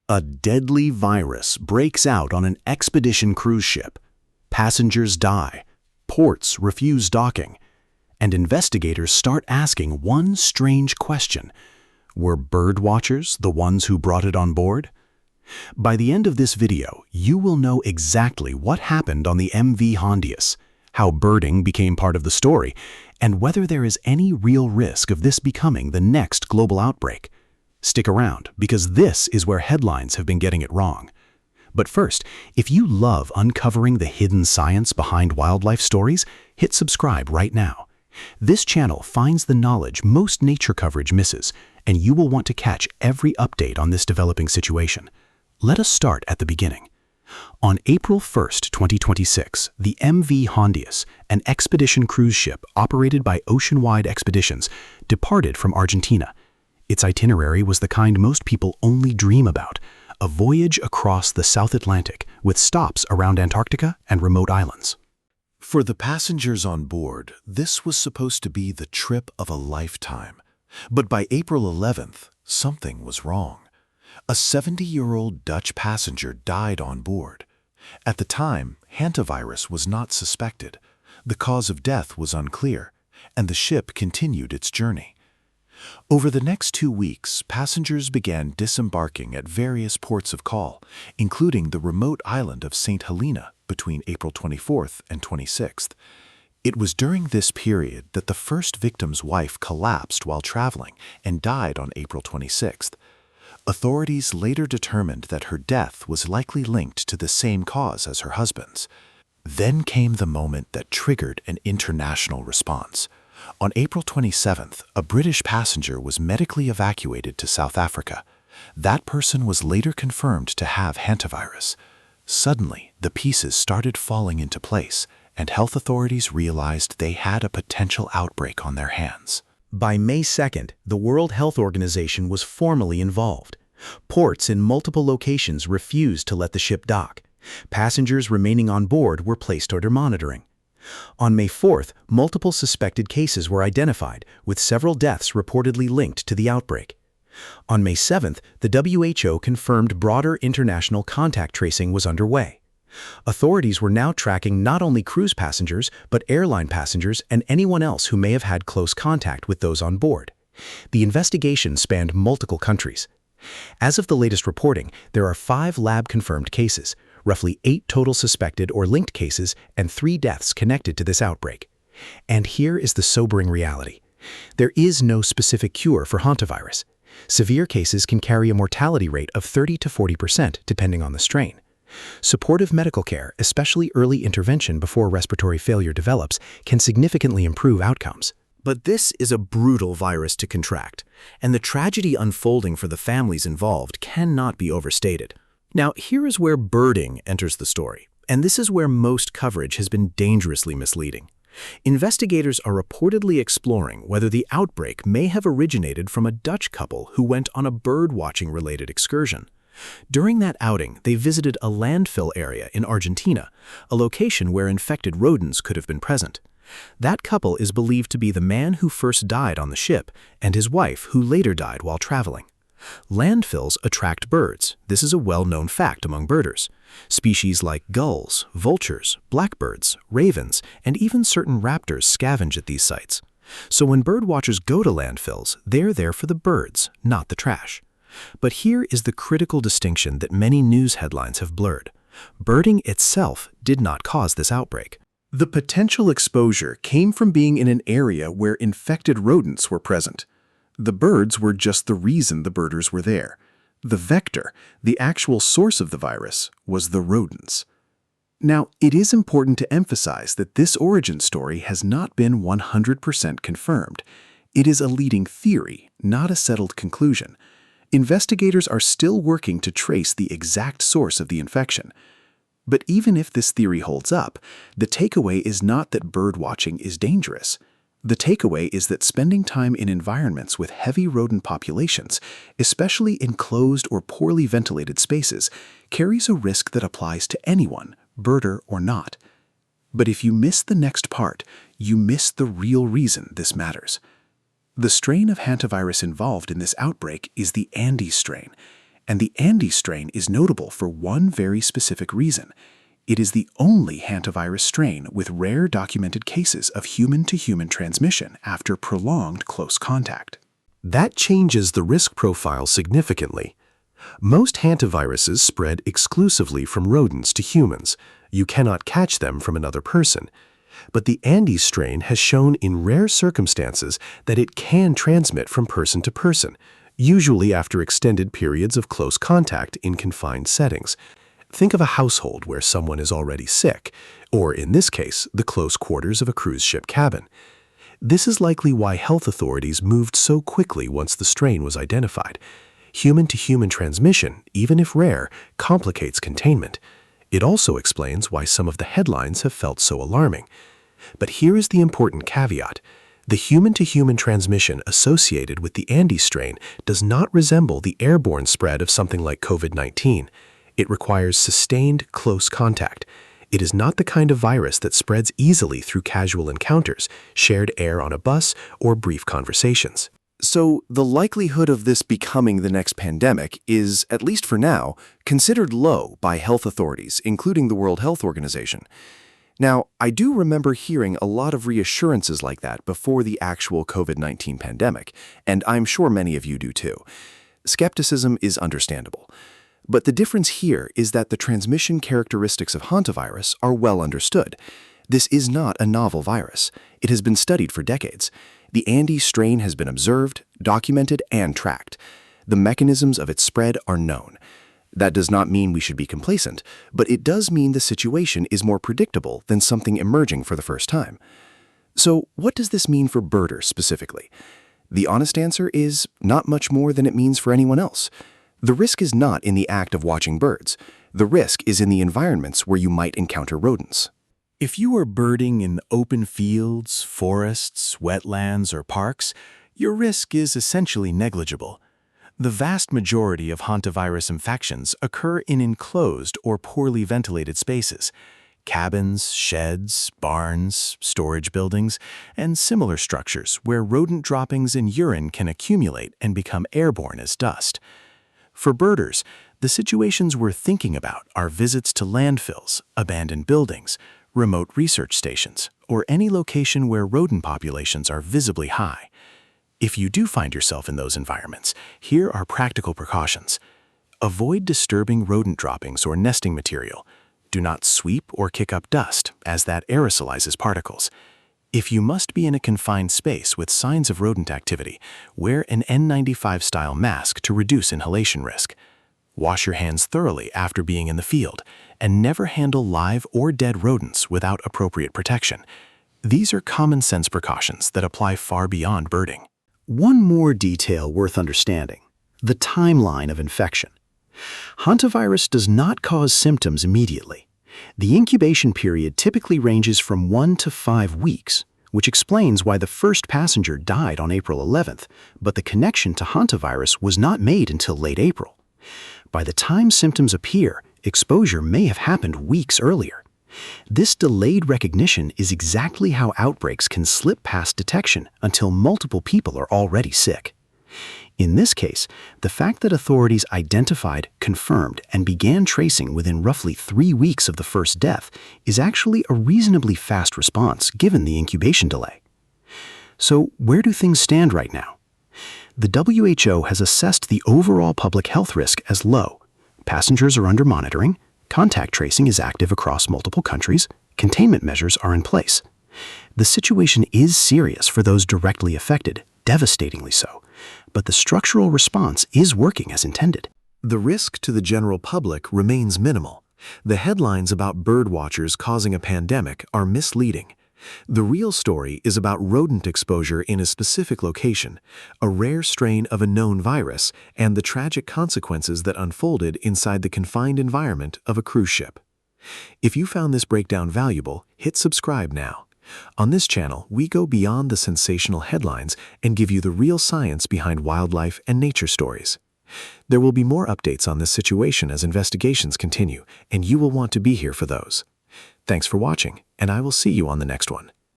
A deadly virus breaks out on an expedition cruise ship. Passengers die, ports refuse docking, and investigators start asking one strange question. Were birdwatchers the ones who brought it on board? By the end of this video, you will know exactly what happened on the MV Hondius, how birding became part of the story, and whether there is any real risk of this becoming the next global outbreak. Stick around, because this is where headlines have been getting it wrong. But first, if you love uncovering the hidden science behind wildlife stories, hit subscribe right now. This channel finds the knowledge most nature coverage misses, and you will want to catch every update on this developing situation. Let us start at the beginning. On April 1st, 2026, the MV Hondius, an expedition cruise ship operated by Oceanwide Expeditions, departed from Argentina. Its itinerary was the kind most people only dream about, a voyage across the South Atlantic with stops around Antarctica and remote islands. For the passengers on board, this was supposed to be the trip of a lifetime. But by April 11th, something was wrong. A 70-year-old Dutch passenger died on board. At the time, Hantavirus was not suspected. The cause of death was unclear, and the ship continued its journey. Over the next 2 weeks, passengers began disembarking at various ports of call, including the remote island of St. Helena between April 24th and 26th. It was during this period that the first victim's wife collapsed while traveling and died on April 26th. Authorities later determined that her death was likely linked to the same cause as her husband's. Then came the moment that triggered an international response. On April 27th, a British passenger was medically evacuated to South Africa. That person was later confirmed to have hantavirus. Suddenly, the pieces started falling into place, and health authorities realized they had a potential outbreak on their hands. By May 2nd, the World Health Organization was formally involved. Ports in multiple locations refused to let the ship dock. Passengers remaining on board were placed under monitoring. On May 4th, multiple suspected cases were identified, with several deaths reportedly linked to the outbreak. On May 7th, the WHO confirmed broader international contact tracing was underway. Authorities were now tracking not only cruise passengers, but airline passengers and anyone else who may have had close contact with those on board. The investigation spanned multiple countries. As of the latest reporting, there are 5 lab-confirmed cases, roughly 8 total suspected or linked cases, and 3 deaths connected to this outbreak. And here is the sobering reality. There is no specific cure for hantavirus. Severe cases can carry a mortality rate of 30 to 40% depending on the strain. Supportive medical care, especially early intervention before respiratory failure develops, can significantly improve outcomes. But this is a brutal virus to contract, and the tragedy unfolding for the families involved cannot be overstated. Now, here is where birding enters the story, and this is where most coverage has been dangerously misleading. Investigators are reportedly exploring whether the outbreak may have originated from a Dutch couple who went on a bird-watching-related excursion. During that outing, they visited a landfill area in Argentina, a location where infected rodents could have been present. That couple is believed to be the man who first died on the ship and his wife who later died while traveling. Landfills attract birds. This is a well-known fact among birders. Species like gulls, vultures, blackbirds, ravens, and even certain raptors scavenge at these sites. So when birdwatchers go to landfills, they're there for the birds, not the trash. But here is the critical distinction that many news headlines have blurred. Birding itself did not cause this outbreak. The potential exposure came from being in an area where infected rodents were present. The birds were just the reason the birders were there. The vector, the actual source of the virus, was the rodents. Now, it is important to emphasize that this origin story has not been 100% confirmed. It is a leading theory, not a settled conclusion. Investigators are still working to trace the exact source of the infection. But even if this theory holds up, the takeaway is not that birdwatching is dangerous. The takeaway is that spending time in environments with heavy rodent populations, especially in closed or poorly ventilated spaces, carries a risk that applies to anyone, birder or not. But if you miss the next part, you miss the real reason this matters. The strain of hantavirus involved in this outbreak is the Andes strain. And the Andes strain is notable for one very specific reason. It is the only hantavirus strain with rare documented cases of human-to-human transmission after prolonged close contact. That changes the risk profile significantly. Most hantaviruses spread exclusively from rodents to humans. You cannot catch them from another person. But the Andes strain has shown in rare circumstances that it can transmit from person to person, usually after extended periods of close contact in confined settings. Think of a household where someone is already sick, or in this case, the close quarters of a cruise ship cabin. This is likely why health authorities moved so quickly once the strain was identified. Human-to-human transmission, even if rare, complicates containment. It also explains why some of the headlines have felt so alarming. But here is the important caveat. The human-to-human transmission associated with the Andes strain does not resemble the airborne spread of something like COVID-19. It requires sustained, close contact. It is not the kind of virus that spreads easily through casual encounters, shared air on a bus, or brief conversations. So the likelihood of this becoming the next pandemic is, at least for now, considered low by health authorities, including the World Health Organization. Now, I do remember hearing a lot of reassurances like that before the actual COVID-19 pandemic, and I'm sure many of you do too. Skepticism is understandable. But the difference here is that the transmission characteristics of hantavirus are well understood. This is not a novel virus. It has been studied for decades. The Andes strain has been observed, documented, and tracked. The mechanisms of its spread are known. That does not mean we should be complacent, but it does mean the situation is more predictable than something emerging for the first time. So what does this mean for birders specifically? The honest answer is not much more than it means for anyone else. The risk is not in the act of watching birds. The risk is in the environments where you might encounter rodents. If you are birding in open fields, forests, wetlands, or parks, your risk is essentially negligible. The vast majority of hantavirus infections occur in enclosed or poorly ventilated spaces. Cabins, sheds, barns, storage buildings, and similar structures where rodent droppings and urine can accumulate and become airborne as dust. For birders, the situations we're thinking about are visits to landfills, abandoned buildings, remote research stations, or any location where rodent populations are visibly high. If you do find yourself in those environments, here are practical precautions. Avoid disturbing rodent droppings or nesting material. Do not sweep or kick up dust, as that aerosolizes particles. If you must be in a confined space with signs of rodent activity, wear an N95-style mask to reduce inhalation risk. Wash your hands thoroughly after being in the field, and never handle live or dead rodents without appropriate protection. These are common-sense precautions that apply far beyond birding. One more detail worth understanding: the timeline of infection. Hantavirus does not cause symptoms immediately. The incubation period typically ranges from 1 to 5 weeks, which explains why the first passenger died on April 11th, but the connection to hantavirus was not made until late April. By the time symptoms appear, exposure may have happened weeks earlier. This delayed recognition is exactly how outbreaks can slip past detection until multiple people are already sick. In this case, the fact that authorities identified, confirmed, and began tracing within roughly 3 weeks of the first death is actually a reasonably fast response given the incubation delay. So where do things stand right now? The WHO has assessed the overall public health risk as low. Passengers are under monitoring, contact tracing is active across multiple countries, containment measures are in place. The situation is serious for those directly affected, devastatingly so, but the structural response is working as intended. The risk to the general public remains minimal. The headlines about birdwatchers causing a pandemic are misleading. The real story is about rodent exposure in a specific location, a rare strain of a known virus, and the tragic consequences that unfolded inside the confined environment of a cruise ship. If you found this breakdown valuable, hit subscribe now. On this channel, we go beyond the sensational headlines and give you the real science behind wildlife and nature stories. There will be more updates on this situation as investigations continue, and you will want to be here for those. Thanks for watching, and I will see you on the next one.